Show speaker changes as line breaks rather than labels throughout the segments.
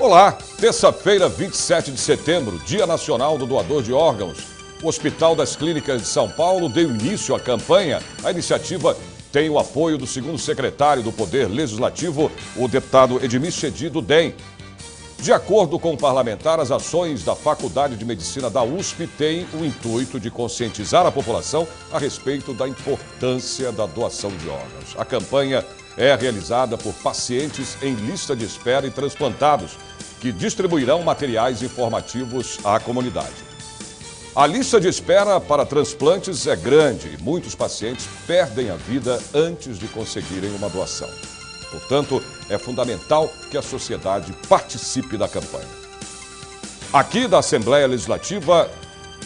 Olá, terça-feira, 27 de setembro, Dia Nacional do Doador de Órgãos. O Hospital das Clínicas de São Paulo deu início à campanha. A iniciativa tem o apoio do segundo secretário do Poder Legislativo, o deputado Edmir Chedid do DEM. De acordo com o parlamentar, as ações da Faculdade de Medicina da USP têm o intuito de conscientizar a população a respeito da importância da doação de órgãos. A campanha é realizada por pacientes em lista de espera e transplantados, que distribuirão materiais informativos à comunidade. A lista de espera para transplantes é grande e muitos pacientes perdem a vida antes de conseguirem uma doação. Portanto, é fundamental que a sociedade participe da campanha. Aqui da Assembleia Legislativa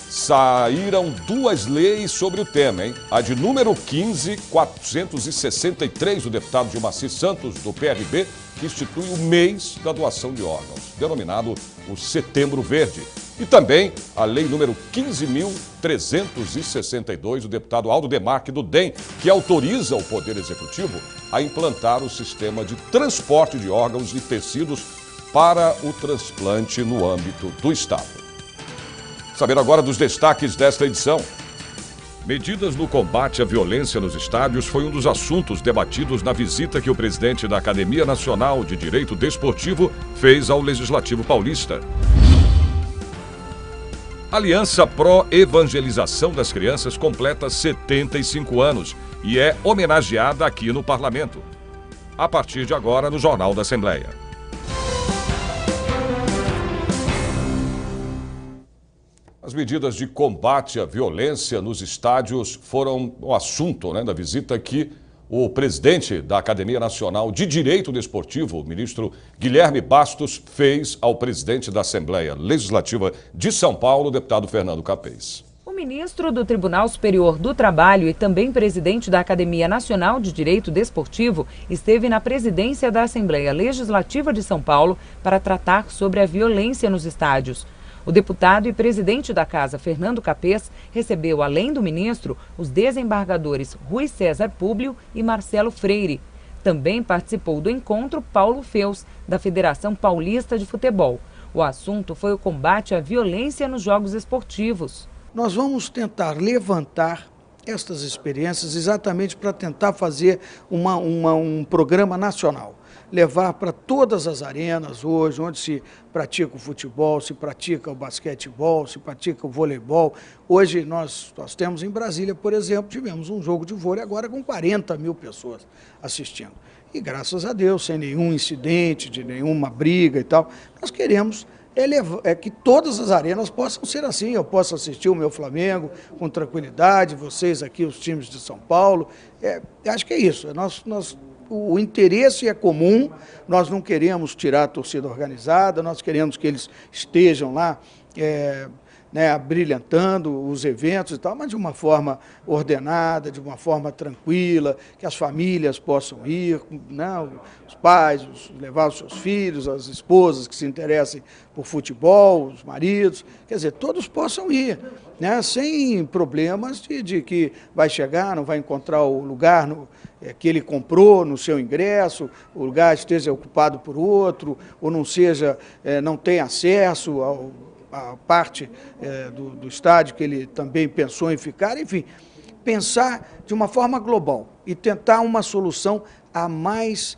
saíram duas leis sobre o tema, hein? A de número 15.463 do deputado Gilmacir Santos, do PRB, que institui o mês da doação de órgãos, denominado o Setembro Verde. E também a lei número 15.362 do deputado Aldo Demarque, do DEM, que autoriza o Poder Executivo a implantar o sistema de transporte de órgãos e tecidos para o transplante no âmbito do Estado. Saber agora dos destaques desta edição. Medidas no combate à violência nos estádios foi um dos assuntos debatidos na visita que o presidente da Academia Nacional de Direito Desportivo fez ao Legislativo Paulista. Aliança Pró-Evangelização das Crianças completa 75 anos e é homenageada aqui no Parlamento. A partir de agora, no Jornal da Assembleia. As medidas de combate à violência nos estádios foram o assunto, da visita que o presidente da Academia Nacional de Direito Desportivo, o ministro Guilherme Bastos, fez ao presidente da Assembleia Legislativa de São Paulo, o deputado Fernando Capês.
O ministro do Tribunal Superior do Trabalho e também presidente da Academia Nacional de Direito Desportivo esteve na presidência da Assembleia Legislativa de São Paulo para tratar sobre a violência nos estádios. O deputado e presidente da Casa, Fernando Capês, recebeu, além do ministro, os desembargadores Rui César Públio e Marcelo Freire. Também participou do encontro Paulo Feus, da Federação Paulista de Futebol. O assunto foi o combate à violência nos jogos esportivos.
Nós vamos tentar levantar estas experiências exatamente para tentar fazer um programa nacional. Levar para todas as arenas hoje, onde se pratica o futebol, se pratica o basquetebol, se pratica o voleibol. Hoje nós temos em Brasília, por exemplo, tivemos um jogo de vôlei agora com 40 mil pessoas assistindo. E graças a Deus, sem nenhum incidente, de nenhuma briga e tal, nós queremos que todas as arenas possam ser assim. Eu posso assistir o meu Flamengo com tranquilidade, vocês aqui, os times de São Paulo. Acho que é isso. O interesse é comum, nós não queremos tirar a torcida organizada, nós queremos que eles estejam lá abrilhantando os eventos e tal, mas de uma forma ordenada, de uma forma tranquila, que as famílias possam ir, os pais, levar os seus filhos, as esposas que se interessem por futebol, os maridos, quer dizer, todos possam ir, sem problemas de que vai chegar, não vai encontrar o lugar que ele comprou no seu ingresso, o lugar esteja ocupado por outro, ou não tenha acesso a parte do estádio que ele também pensou em ficar, enfim, pensar de uma forma global e tentar uma solução a mais,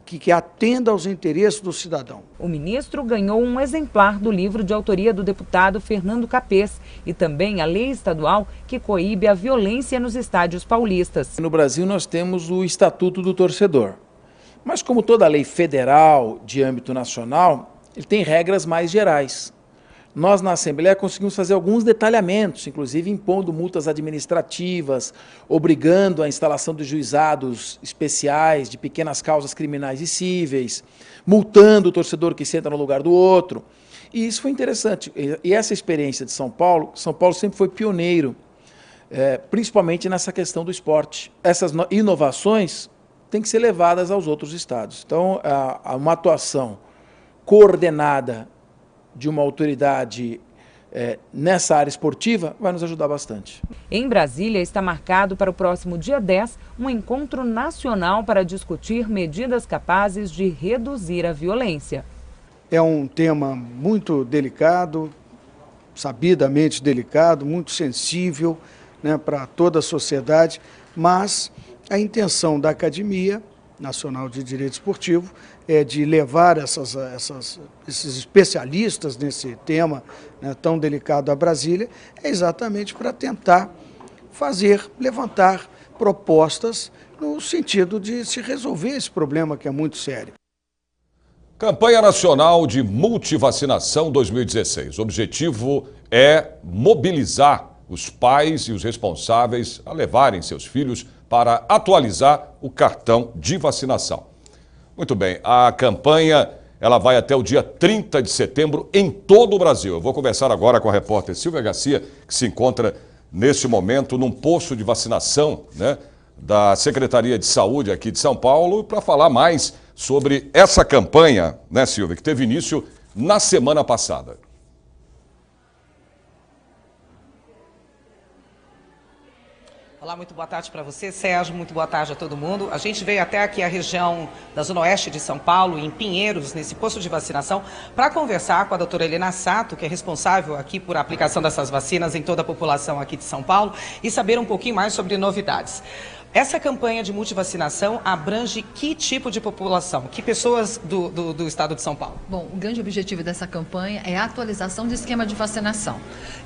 que atenda aos interesses do cidadão.
O ministro ganhou um exemplar do livro de autoria do deputado Fernando Capês e também a lei estadual que coíbe a violência nos estádios paulistas.
No Brasil nós temos o Estatuto do Torcedor, mas como toda lei federal de âmbito nacional, ele tem regras mais gerais. Nós, na Assembleia, conseguimos fazer alguns detalhamentos, inclusive impondo multas administrativas, obrigando a instalação de juizados especiais de pequenas causas criminais e cíveis, multando o torcedor que senta no lugar do outro. E isso foi interessante. E essa experiência de São Paulo sempre foi pioneiro, principalmente nessa questão do esporte. Essas inovações têm que ser levadas aos outros estados. Então, uma atuação coordenada de uma autoridade nessa área esportiva, vai nos ajudar bastante.
Em Brasília, está marcado para o próximo dia 10 um encontro nacional para discutir medidas capazes de reduzir a violência.
É um tema muito delicado, sabidamente delicado, muito sensível, né, para toda a sociedade, mas a intenção da Academia Nacional de Direito Esportivo é de levar esses especialistas nesse tema, né, tão delicado a Brasília, é exatamente para tentar levantar propostas no sentido de se resolver esse problema que é muito sério.
Campanha Nacional de Multivacinação 2016. O objetivo é mobilizar os pais e os responsáveis a levarem seus filhos para atualizar o cartão de vacinação. Muito bem, a campanha ela vai até o dia 30 de setembro em todo o Brasil. Eu vou conversar agora com a repórter Silvia Garcia, que se encontra neste momento num posto de vacinação, né, da Secretaria de Saúde aqui de São Paulo, para falar mais sobre essa campanha, né, Silvia, que teve início na semana passada.
Olá, muito boa tarde para você, Sérgio, muito boa tarde a todo mundo. A gente veio até aqui a região da Zona Oeste de São Paulo, em Pinheiros, nesse posto de vacinação, para conversar com a doutora Helena Sato, que é responsável aqui por a aplicação dessas vacinas em toda a população aqui de São Paulo, e saber um pouquinho mais sobre novidades. Essa campanha de multivacinação abrange que tipo de população? Que pessoas do estado de São Paulo?
Bom, o grande objetivo dessa campanha é a atualização do esquema de vacinação.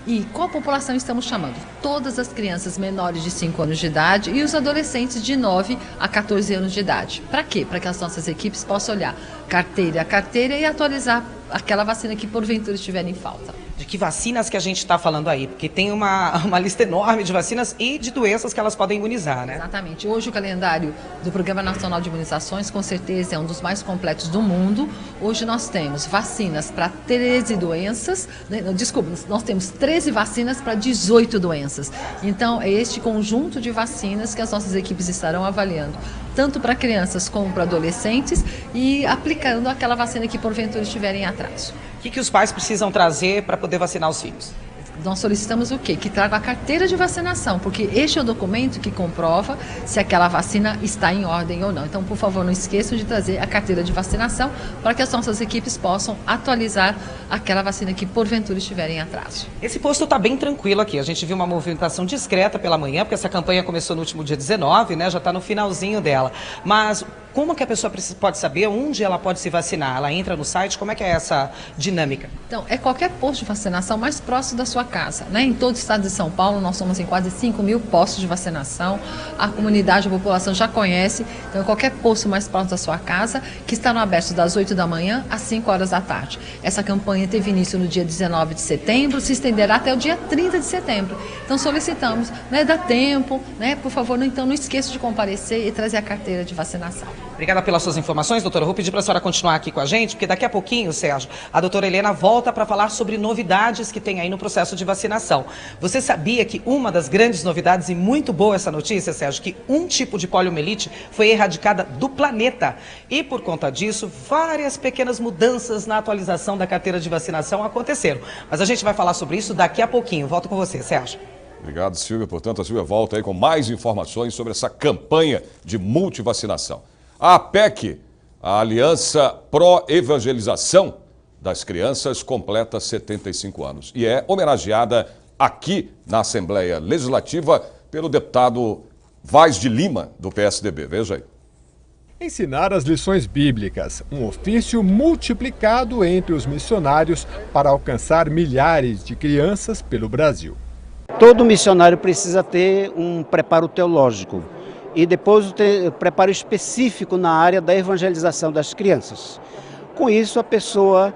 E qual população estamos chamando? Todas as crianças menores de 5 anos de idade e os adolescentes de 9 a 14 anos de idade. Para quê? Para que as nossas equipes possam olhar carteira a carteira e atualizar aquela vacina que porventura estiver em falta.
De que vacinas que a gente está falando aí? Porque tem uma lista enorme de vacinas e de doenças que elas podem imunizar, né?
Exatamente. Hoje o calendário do Programa Nacional de Imunizações, com certeza, é um dos mais completos do mundo. Hoje nós temos vacinas para 13 doenças, desculpa, nós temos 13 vacinas para 18 doenças. Então, é este conjunto de vacinas que as nossas equipes estarão avaliando, tanto para crianças como para adolescentes, e aplicando aquela vacina que porventura estiver em atraso.
O que os pais precisam trazer para poder vacinar os filhos?
Nós solicitamos o quê? Que traga a carteira de vacinação, porque este é o documento que comprova se aquela vacina está em ordem ou não. Então, por favor, não esqueçam de trazer a carteira de vacinação para que as nossas equipes possam atualizar aquela vacina que porventura estiver em atraso.
Esse posto está bem tranquilo aqui. A gente viu uma movimentação discreta pela manhã, porque essa campanha começou no último dia 19, né? Já está no finalzinho dela. Mas como que a pessoa pode saber onde ela pode se vacinar? Ela entra no site? Como é que é essa dinâmica?
Então, é qualquer posto de vacinação mais próximo da sua casa, né? Em todo o estado de São Paulo, nós somos em quase 5 mil postos de vacinação. A comunidade, a população já conhece. Então, é qualquer posto mais próximo da sua casa, que está no aberto das 8 da manhã às 5 horas da tarde. Essa campanha teve início no dia 19 de setembro, se estenderá até o dia 30 de setembro. Então, solicitamos, né? Dá tempo, né? Por favor, não esqueça de comparecer e trazer a carteira de vacinação.
Obrigada pelas suas informações, doutora. Eu vou pedir para a senhora continuar aqui com a gente, porque daqui a pouquinho, Sérgio, a doutora Helena volta para falar sobre novidades que tem aí no processo de vacinação. Você sabia que uma das grandes novidades, e muito boa essa notícia, Sérgio, que um tipo de poliomielite foi erradicada do planeta. E por conta disso, várias pequenas mudanças na atualização da carteira de vacinação aconteceram. Mas a gente vai falar sobre isso daqui a pouquinho. Volto com você, Sérgio.
Obrigado, Silvia. Portanto, a Silvia volta aí com mais informações sobre essa campanha de multivacinação. A APEC, a Aliança Pró-Evangelização das Crianças, completa 75 anos e é homenageada aqui na Assembleia Legislativa pelo deputado Vaz de Lima, do PSDB. Veja aí.
Ensinar as lições bíblicas, um ofício multiplicado entre os missionários para alcançar milhares de crianças pelo Brasil.
Todo missionário precisa ter um preparo teológico e depois o preparo específico na área da evangelização das crianças. Com isso, a pessoa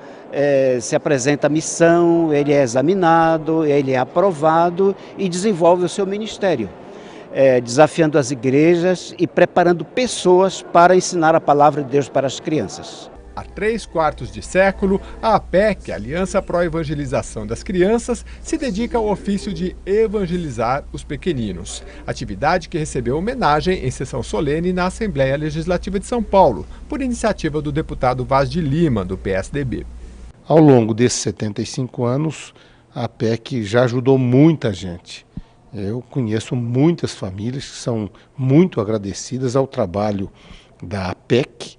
se apresenta à missão, ele é examinado, ele é aprovado e desenvolve o seu ministério, desafiando as igrejas e preparando pessoas para ensinar a palavra de Deus para as crianças.
Há 3/4 de século, a APEC, a Aliança Pró-Evangelização das Crianças, se dedica ao ofício de evangelizar os pequeninos. Atividade que recebeu homenagem em sessão solene na Assembleia Legislativa de São Paulo, por iniciativa do deputado Vaz de Lima, do PSDB.
Ao longo desses 75 anos, A APEC já ajudou muita gente. Eu conheço muitas famílias que são muito agradecidas ao trabalho da APEC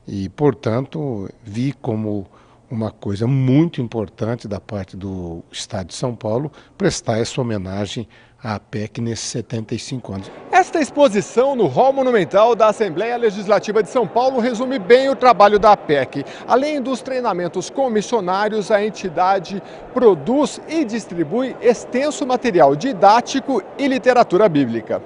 e, portanto, vi como uma coisa muito importante da parte do Estado de São Paulo prestar essa homenagem à APEC nesses 75 anos.
Esta exposição no Hall Monumental da Assembleia Legislativa de São Paulo resume bem o trabalho da APEC. Além dos treinamentos com missionários, a entidade produz e distribui extenso material didático e literatura bíblica.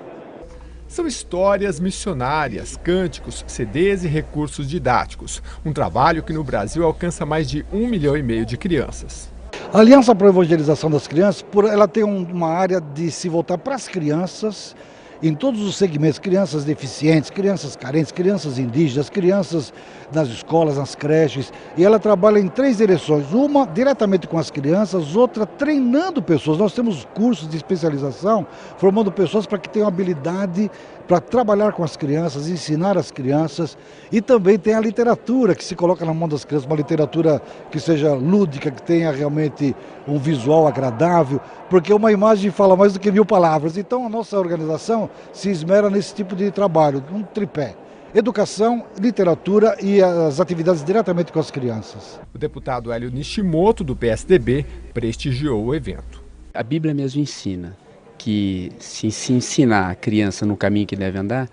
São histórias missionárias, cânticos, CDs e recursos didáticos. Um trabalho que no Brasil alcança mais de 1,5 milhão de crianças.
A Aliança para a Evangelização das Crianças, ela tem uma área de se voltar para as crianças, em todos os segmentos, crianças deficientes, crianças carentes, crianças indígenas, crianças nas escolas, nas creches, e ela trabalha em 3 direções, uma diretamente com as crianças, outra treinando pessoas. Nós temos cursos de especialização, formando pessoas para que tenham habilidade para trabalhar com as crianças, ensinar as crianças, e também tem a literatura que se coloca na mão das crianças, uma literatura que seja lúdica, que tenha realmente um visual agradável, porque uma imagem fala mais do que 1000 palavras. Então a nossa organização se esmera nesse tipo de trabalho, um tripé: educação, literatura e as atividades diretamente com as crianças.
O deputado Hélio Nishimoto, do PSDB, prestigiou o evento.
A Bíblia mesmo ensina que se ensinar a criança no caminho que deve andar,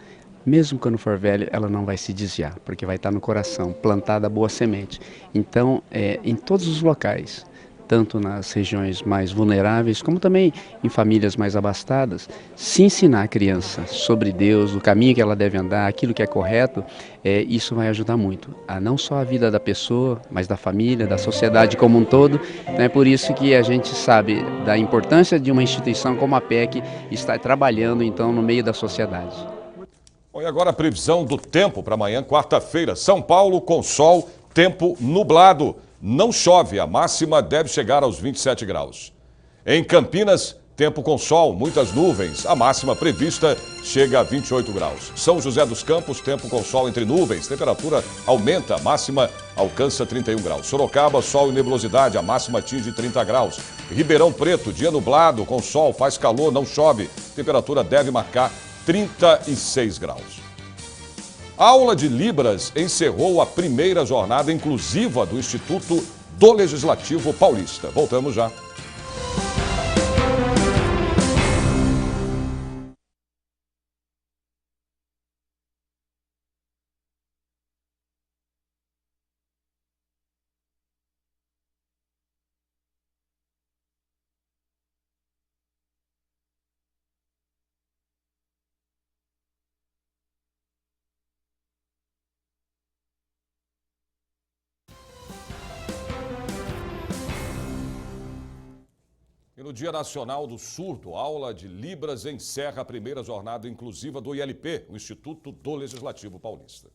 mesmo quando for velha, ela não vai se desviar, porque vai estar no coração, plantada a boa semente. Então, em todos os locais, tanto nas regiões mais vulneráveis, como também em famílias mais abastadas, se ensinar a criança sobre Deus, o caminho que ela deve andar, aquilo que é correto, isso vai ajudar muito, a não só a vida da pessoa, mas da família, da sociedade como um todo. É por isso que a gente sabe da importância de uma instituição como a APEC estar trabalhando, então, no meio da sociedade.
Bom, e agora a previsão do tempo para amanhã, quarta-feira. São Paulo com sol, tempo nublado. Não chove, a máxima deve chegar aos 27 graus. Em Campinas, tempo com sol, muitas nuvens, a máxima prevista chega a 28 graus. São José dos Campos, tempo com sol entre nuvens, temperatura aumenta, a máxima alcança 31 graus. Sorocaba, sol e nebulosidade, a máxima atinge 30 graus. Ribeirão Preto, dia nublado, com sol, faz calor, não chove, temperatura deve marcar 36 graus. A aula de Libras encerrou a primeira jornada inclusiva do Instituto do Legislativo Paulista. Voltamos já. E no Dia Nacional do Surdo, a aula de Libras encerra a primeira jornada inclusiva do ILP, o Instituto do Legislativo Paulista.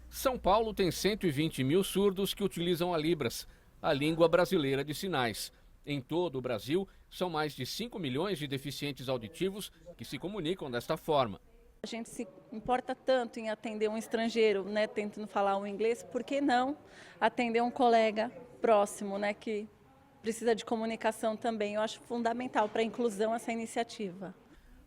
São Paulo tem 120 mil surdos que utilizam a Libras, a língua brasileira de sinais. Em todo o Brasil, são mais de 5 milhões de deficientes auditivos que se comunicam desta forma.
A gente se importa tanto em atender um estrangeiro, né, tentando falar o inglês, por que não atender um colega próximo, né, que precisa de comunicação também? Eu acho fundamental para a inclusão essa iniciativa.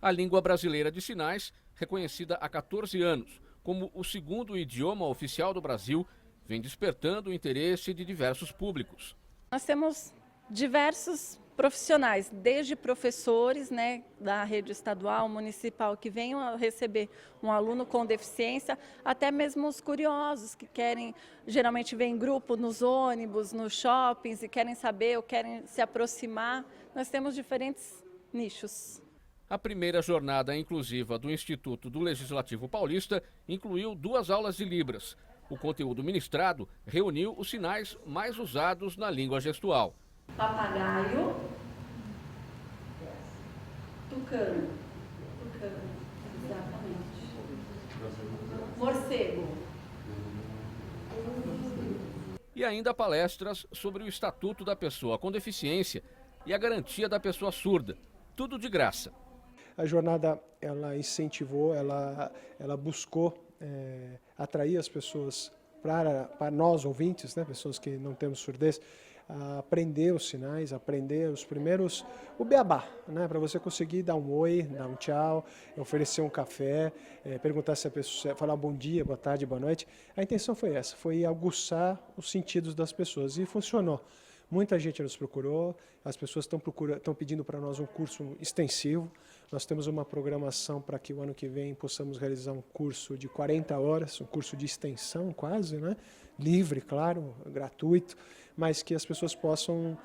A língua brasileira de sinais, reconhecida há 14 anos como o segundo idioma oficial do Brasil, vem despertando o interesse de diversos públicos.
Nós temos diversos profissionais, desde professores, né, da rede estadual, municipal, que venham a receber um aluno com deficiência, até mesmo os curiosos que querem, geralmente vêm em grupo nos ônibus, nos shoppings e querem saber ou querem se aproximar. Nós temos diferentes nichos.
A primeira jornada inclusiva do Instituto do Legislativo Paulista incluiu 2 aulas de Libras. O conteúdo ministrado reuniu os sinais mais usados na língua gestual.
Papagaio, tucano, exatamente. Morcego.
E ainda palestras sobre o Estatuto da Pessoa com Deficiência e a garantia da pessoa surda, tudo de graça.
A jornada, ela incentivou, ela buscou atrair as pessoas para nós ouvintes, né, pessoas que não temos surdez, aprender os sinais, aprender o beabá, né, para você conseguir dar um oi, dar um tchau, oferecer um café, perguntar se a pessoa, falar bom dia, boa tarde, boa noite. A intenção foi essa, foi aguçar os sentidos das pessoas e funcionou. Muita gente nos procurou, as pessoas estão pedindo para nós um curso extensivo. Nós temos uma programação para que o ano que vem possamos realizar um curso de 40 horas, um curso de extensão quase, né? Livre, claro, gratuito, mas que as pessoas possam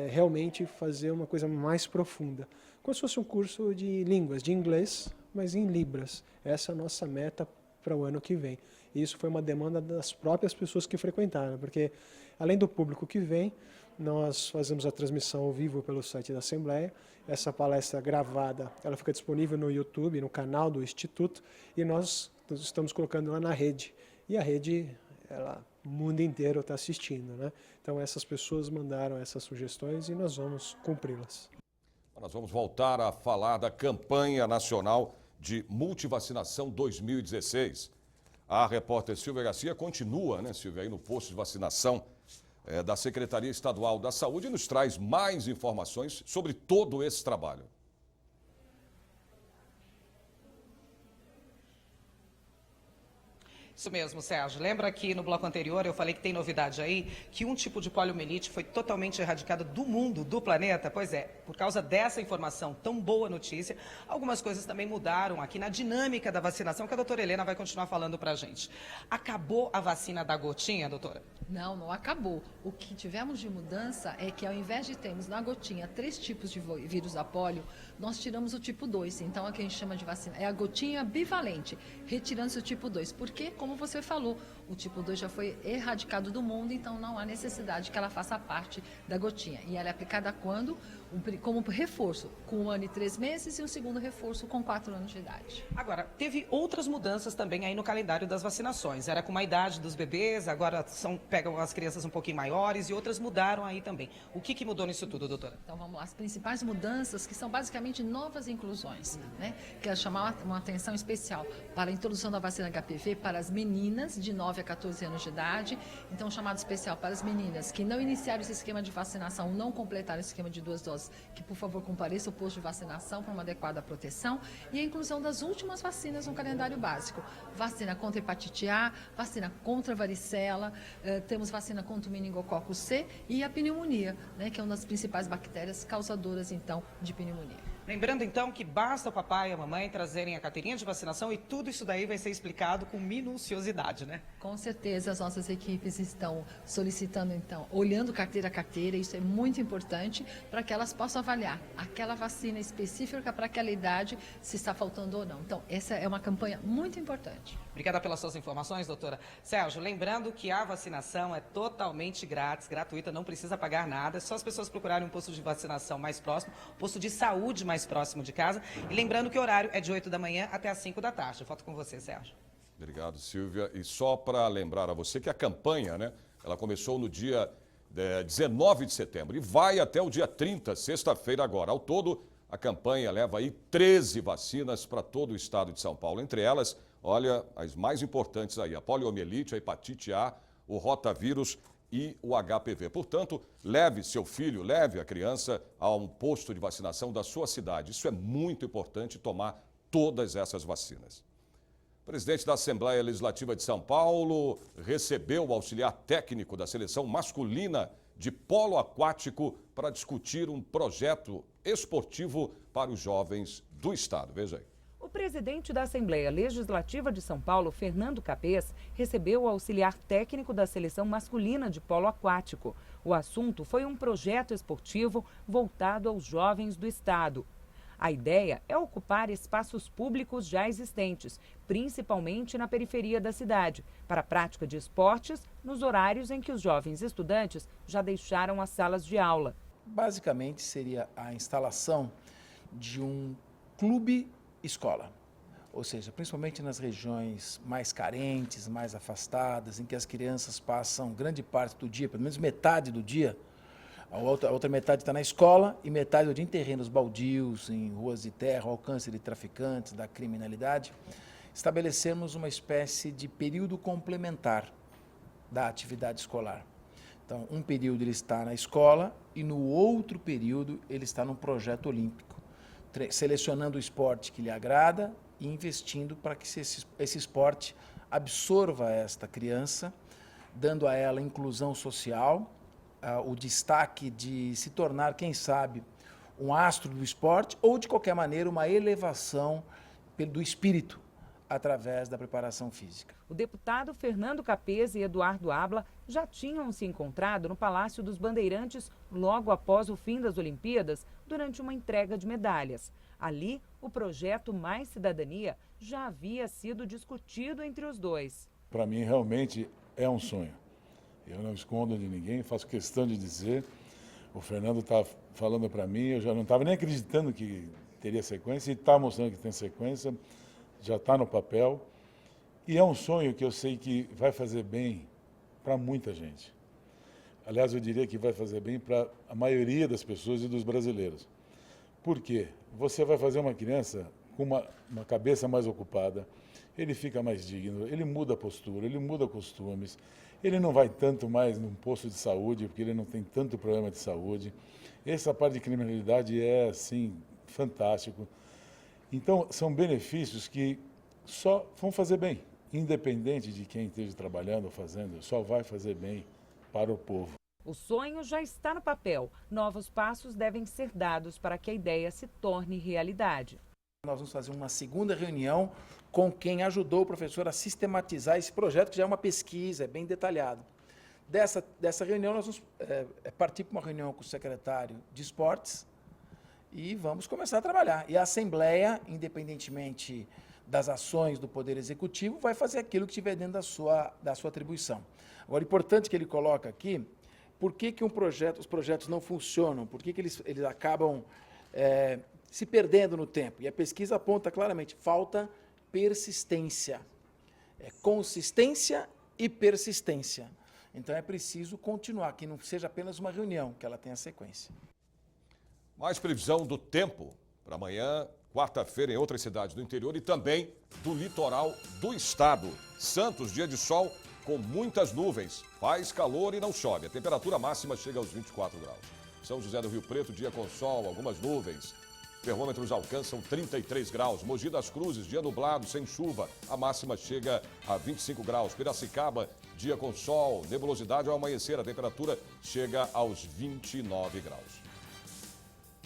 realmente fazer uma coisa mais profunda. Como se fosse um curso de línguas, de inglês, mas em Libras. Essa é a nossa meta para o ano que vem. E isso foi uma demanda das próprias pessoas que frequentaram, porque além do público que vem, nós fazemos a transmissão ao vivo pelo site da Assembleia. Essa palestra gravada, ela fica disponível no YouTube, no canal do Instituto, e nós estamos colocando lá na rede. E a rede, o mundo inteiro está assistindo, né? Então essas pessoas mandaram essas sugestões e nós vamos cumpri-las.
Nós vamos voltar a falar da campanha nacional de multivacinação 2016. A repórter Silvia Garcia continua, né, Silvia, aí no posto de vacinação da Secretaria Estadual da Saúde e nos traz mais informações sobre todo esse trabalho.
Isso mesmo, Sérgio. Lembra que no bloco anterior eu falei que tem novidade aí, que um tipo de poliomielite foi totalmente erradicado do mundo, do planeta? Pois é, por causa dessa informação, tão boa notícia, algumas coisas também mudaram aqui na dinâmica da vacinação, que a doutora Helena vai continuar falando pra gente. Acabou a vacina da gotinha, doutora?
Não, não acabou. O que tivemos de mudança é que ao invés de termos na gotinha 3 tipos de vírus da polio, nós tiramos o tipo 2. Então, a que a gente chama de vacina é a gotinha bivalente, retirando-se o tipo 2. Por quê? Como você falou, o tipo 2 já foi erradicado do mundo, então não há necessidade que ela faça parte da gotinha. E ela é aplicada quando? Como reforço, com 1 ano e 3 meses, e um segundo reforço com 4 anos de idade.
Agora, teve outras mudanças também aí no calendário das vacinações. Era com a idade dos bebês, agora pegam as crianças um pouquinho maiores e outras mudaram aí também. O que mudou nisso tudo, doutora?
Então vamos lá, as principais mudanças, que são basicamente novas inclusões, né? Que é chamar uma atenção especial para a introdução da vacina HPV para as meninas de 9 a 14 anos de idade. Então, chamado especial para as meninas que não iniciaram esse esquema de vacinação, não completaram esse esquema de 2 doses, que por favor compareça ao posto de vacinação para uma adequada proteção. E a inclusão das últimas vacinas no calendário básico. Vacina contra hepatite A, vacina contra a varicela, temos vacina contra o meningococo C e a pneumonia, né, que é uma das principais bactérias causadoras, então, de pneumonia.
Lembrando, então, que basta o papai e a mamãe trazerem a carteirinha de vacinação e tudo isso daí vai ser explicado com minuciosidade, né?
Com certeza, as nossas equipes estão solicitando, então, olhando carteira a carteira, isso é muito importante para que elas possam avaliar aquela vacina específica para aquela idade, se está faltando ou não. Então, essa é uma campanha muito importante.
Obrigada pelas suas informações, doutora. Sérgio, lembrando que a vacinação é totalmente grátis, gratuita, não precisa pagar nada, é só as pessoas procurarem um posto de vacinação mais próximo, posto de saúde mais próximo de casa. E lembrando que o horário é de 8 da manhã até as 5 da tarde. Eu volto com você, Sérgio.
Obrigado, Silvia. E só para lembrar a você que a campanha, né, ela começou no dia 19 de setembro e vai até o dia 30, sexta-feira agora. Ao todo, a campanha leva aí 13 vacinas para todo o estado de São Paulo. Entre elas, olha, as mais importantes aí, a poliomielite, a hepatite A, o rotavírus e o HPV. Portanto, leve seu filho, leve a criança a um posto de vacinação da sua cidade. Isso é muito importante, tomar todas essas vacinas. O presidente da Assembleia Legislativa de São Paulo recebeu o auxiliar técnico da seleção masculina de polo aquático para discutir um projeto esportivo para os jovens do estado. Veja aí.
O presidente da Assembleia Legislativa de São Paulo, Fernando Capês, recebeu o auxiliar técnico da seleção masculina de polo aquático. O assunto foi um projeto esportivo voltado aos jovens do estado. A ideia é ocupar espaços públicos já existentes, principalmente na periferia da cidade, para a prática de esportes nos horários em que os jovens estudantes já deixaram as salas de aula.
Basicamente seria a instalação de um clube escola, ou seja, principalmente nas regiões mais carentes, mais afastadas, em que as crianças passam grande parte do dia, pelo menos metade do dia, a outra metade está na escola e metade do dia em terrenos baldios, em ruas de terra, ao alcance de traficantes, da criminalidade. Estabelecemos uma espécie de período complementar da atividade escolar. Então, um período ele está na escola e no outro período ele está num projeto olímpico, selecionando o esporte que lhe agrada e investindo para que esse esporte absorva esta criança, dando a ela inclusão social, o destaque de se tornar, quem sabe, um astro do esporte ou, de qualquer maneira, uma elevação do espírito através da preparação física.
O deputado Fernando Capese e Eduardo Abla já tinham se encontrado no Palácio dos Bandeirantes logo após o fim das Olimpíadas, durante uma entrega de medalhas. Ali, o projeto Mais Cidadania já havia sido discutido entre os dois.
Para mim, realmente é um sonho. Eu não escondo de ninguém, faço questão de dizer. O Fernando está falando para mim, eu já não estava nem acreditando que teria sequência, e está mostrando que tem sequência, já está no papel. E é um sonho que eu sei que vai fazer bem para muita gente. Aliás, eu diria que vai fazer bem para a maioria das pessoas e dos brasileiros. Por quê? Você vai fazer uma criança com uma cabeça mais ocupada, ele fica mais digno, ele muda a postura, ele muda costumes, ele não vai tanto mais num posto de saúde, porque ele não tem tanto problema de saúde. Essa parte de criminalidade é, assim, fantástico. Então, são benefícios que só vão fazer bem, independente de quem esteja trabalhando ou fazendo, só vai fazer bem para o povo.
O sonho já está no papel. Novos passos devem ser dados para que a ideia se torne realidade.
Nós vamos fazer uma segunda reunião com quem ajudou o professor a sistematizar esse projeto, que já é uma pesquisa, é bem detalhado. Dessa reunião, nós vamos partir para uma reunião com o secretário de Esportes e vamos começar a trabalhar. E a Assembleia, independentemente das ações do Poder Executivo, vai fazer aquilo que estiver dentro da sua atribuição. Agora, importante que ele coloca aqui, por que os projetos não funcionam, por que eles acabam se perdendo no tempo. E a pesquisa aponta claramente, falta persistência. Consistência e persistência. Então é preciso continuar, que não seja apenas uma reunião, que ela tenha sequência.
Mais previsão do tempo para amanhã, quarta-feira, em outras cidades do interior e também do litoral do estado. Santos, dia de sol com muitas nuvens, faz calor e não chove. A temperatura máxima chega aos 24 graus. São José do Rio Preto, dia com sol, algumas nuvens. Termômetros alcançam 33 graus. Mogi das Cruzes, dia nublado, sem chuva. A máxima chega a 25 graus. Piracicaba, dia com sol, nebulosidade ao amanhecer. A temperatura chega aos 29 graus.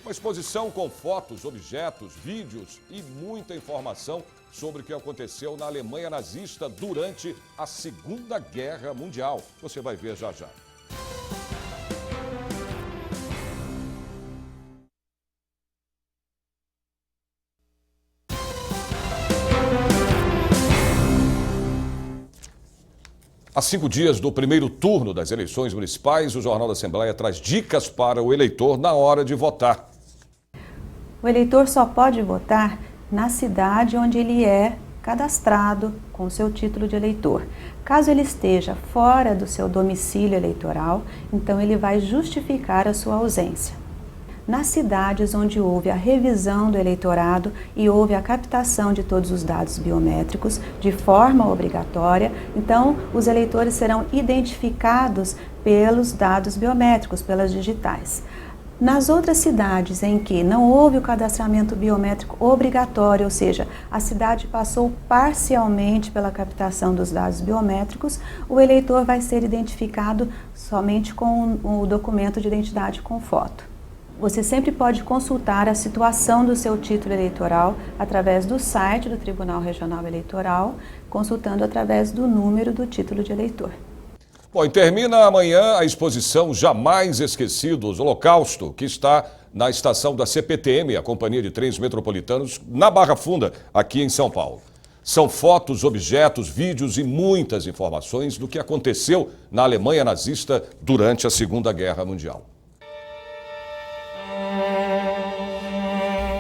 Uma exposição com fotos, objetos, vídeos e muita informação sobre o que aconteceu na Alemanha nazista durante a Segunda Guerra Mundial. Você vai ver já já. Há 5 dias do primeiro turno das eleições municipais, o Jornal da Assembleia traz dicas para o eleitor na hora de votar.
O eleitor só pode votar na cidade onde ele é cadastrado com o seu título de eleitor. Caso ele esteja fora do seu domicílio eleitoral, então ele vai justificar a sua ausência. Nas cidades onde houve a revisão do eleitorado e houve a captação de todos os dados biométricos de forma obrigatória, então os eleitores serão identificados pelos dados biométricos, pelas digitais. Nas outras cidades em que não houve o cadastramento biométrico obrigatório, ou seja, a cidade passou parcialmente pela captação dos dados biométricos, o eleitor vai ser identificado somente com o documento de identidade com foto. Você sempre pode consultar a situação do seu título eleitoral através do site do Tribunal Regional Eleitoral, consultando através do número do título de eleitor.
Bom, e termina amanhã a exposição Jamais Esquecidos, Holocausto, que está na estação da CPTM, a Companhia de Trens Metropolitanos, na Barra Funda, aqui em São Paulo. São fotos, objetos, vídeos e muitas informações do que aconteceu na Alemanha nazista durante a Segunda Guerra Mundial.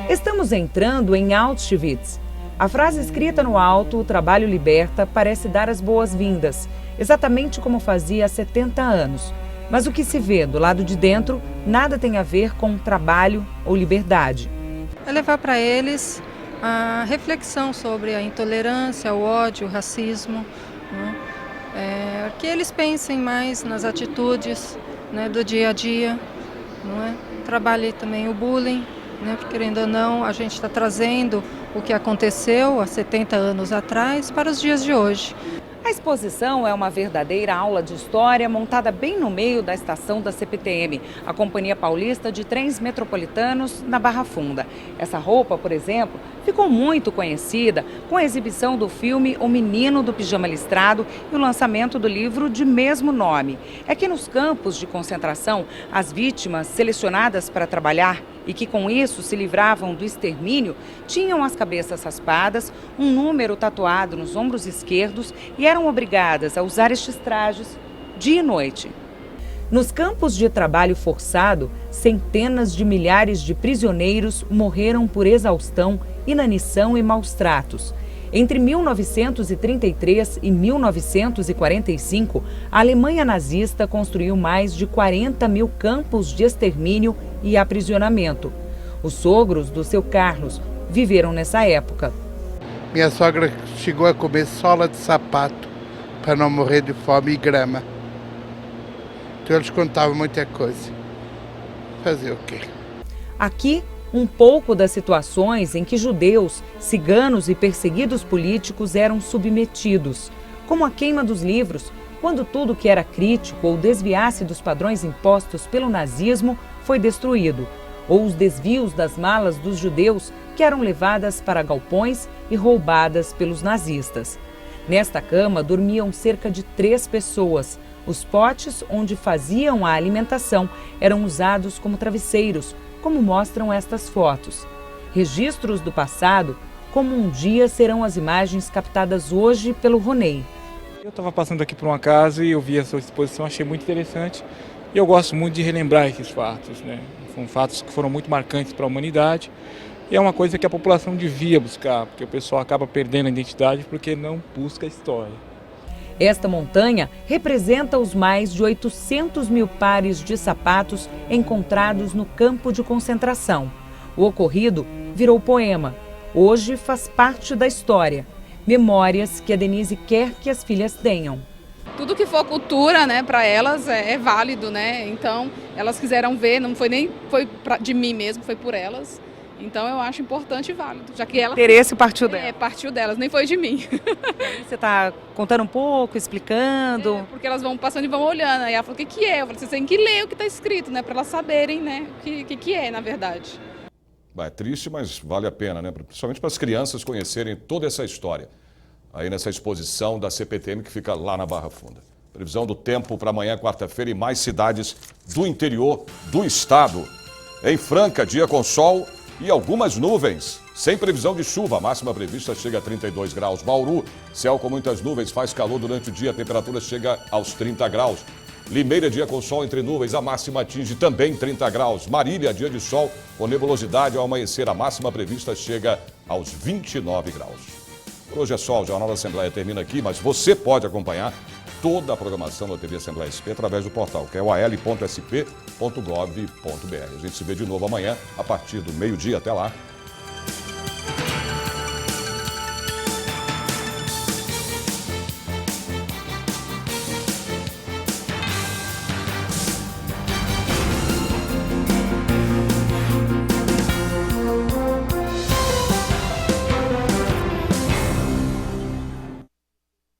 Estamos entrando em Auschwitz. A frase escrita no alto, o trabalho liberta, parece dar as boas-vindas, exatamente como fazia há 70 anos. Mas o que se vê do lado de dentro nada tem a ver com trabalho ou liberdade.
É levar para eles a reflexão sobre a intolerância, o ódio, o racismo, né?
que eles pensem mais nas atitudes, né, do dia a dia, não é? Trabalhe também o bullying, né, porque querendo ou não, a gente está trazendo o que aconteceu há 70 anos atrás para os dias de hoje.
A exposição é uma verdadeira aula de história montada bem no meio da estação da CPTM, a Companhia Paulista de Trens Metropolitanos, na Barra Funda. Essa roupa, por exemplo, ficou muito conhecida com a exibição do filme O Menino do Pijama Listrado e o lançamento do livro de mesmo nome. É que nos campos de concentração, as vítimas selecionadas para trabalhar e que com isso se livravam do extermínio, tinham as cabeças raspadas, um número tatuado nos ombros esquerdos e eram obrigadas a usar estes trajes dia e noite. Nos campos de trabalho forçado, centenas de milhares de prisioneiros morreram por exaustão, inanição e maus tratos. Entre 1933 e 1945, a Alemanha nazista construiu mais de 40 mil campos de extermínio e aprisionamento. Os sogros do seu Carlos viveram nessa época.
Minha sogra chegou a comer sola de sapato para não morrer de fome e grama. Então eles contavam muita coisa. Fazer o quê?
Aqui, um pouco das situações em que judeus, ciganos e perseguidos políticos eram submetidos, como a queima dos livros, quando tudo que era crítico ou desviasse dos padrões impostos pelo nazismo foi destruído, ou os desvios das malas dos judeus que eram levadas para galpões e roubadas pelos nazistas. Nesta cama dormiam cerca de 3 pessoas. Os potes onde faziam a alimentação eram usados como travesseiros, como mostram estas fotos. Registros do passado, como um dia serão as imagens captadas hoje pelo Ronei.
Eu estava passando aqui por uma casa e eu vi essa exposição, achei muito interessante. E eu gosto muito de relembrar esses fatos, né? São fatos que foram muito marcantes para a humanidade. E é uma coisa que a população devia buscar, porque o pessoal acaba perdendo a identidade porque não busca a história.
Esta montanha representa os mais de 800 mil pares de sapatos encontrados no campo de concentração. O ocorrido virou poema. Hoje faz parte da história. Memórias que a Denise quer que as filhas tenham.
Tudo que for cultura, né, para elas é válido, né? Então, elas quiseram ver, não foi nem de mim mesmo, foi por elas. Então eu acho importante e válido, já que ela...
O interesse partiu dela.
Partiu delas, nem foi de mim.
Você está contando um pouco, explicando?
Porque elas vão passando e vão olhando. Aí ela falou, o que é? Eu falei, vocês têm que ler o que está escrito, né? Para elas saberem, né? O que é, na verdade.
É triste, mas vale a pena, né? Principalmente para as crianças conhecerem toda essa história. Aí nessa exposição da CPTM que fica lá na Barra Funda. Previsão do tempo para amanhã, quarta-feira, em mais cidades do interior do estado. Em Franca, dia com sol e algumas nuvens, sem previsão de chuva. A máxima prevista chega a 32 graus. Bauru, céu com muitas nuvens, faz calor durante o dia, a temperatura chega aos 30 graus. Limeira, dia com sol entre nuvens, a máxima atinge também 30 graus. Marília, dia de sol com nebulosidade ao amanhecer, a máxima prevista chega aos 29 graus. Hoje é só, o Jornal da Assembleia termina aqui, mas você pode acompanhar toda a programação da TV Assembleia SP através do portal, que é o al.sp.gov.br. A gente se vê de novo amanhã, a partir do meio-dia. Até lá.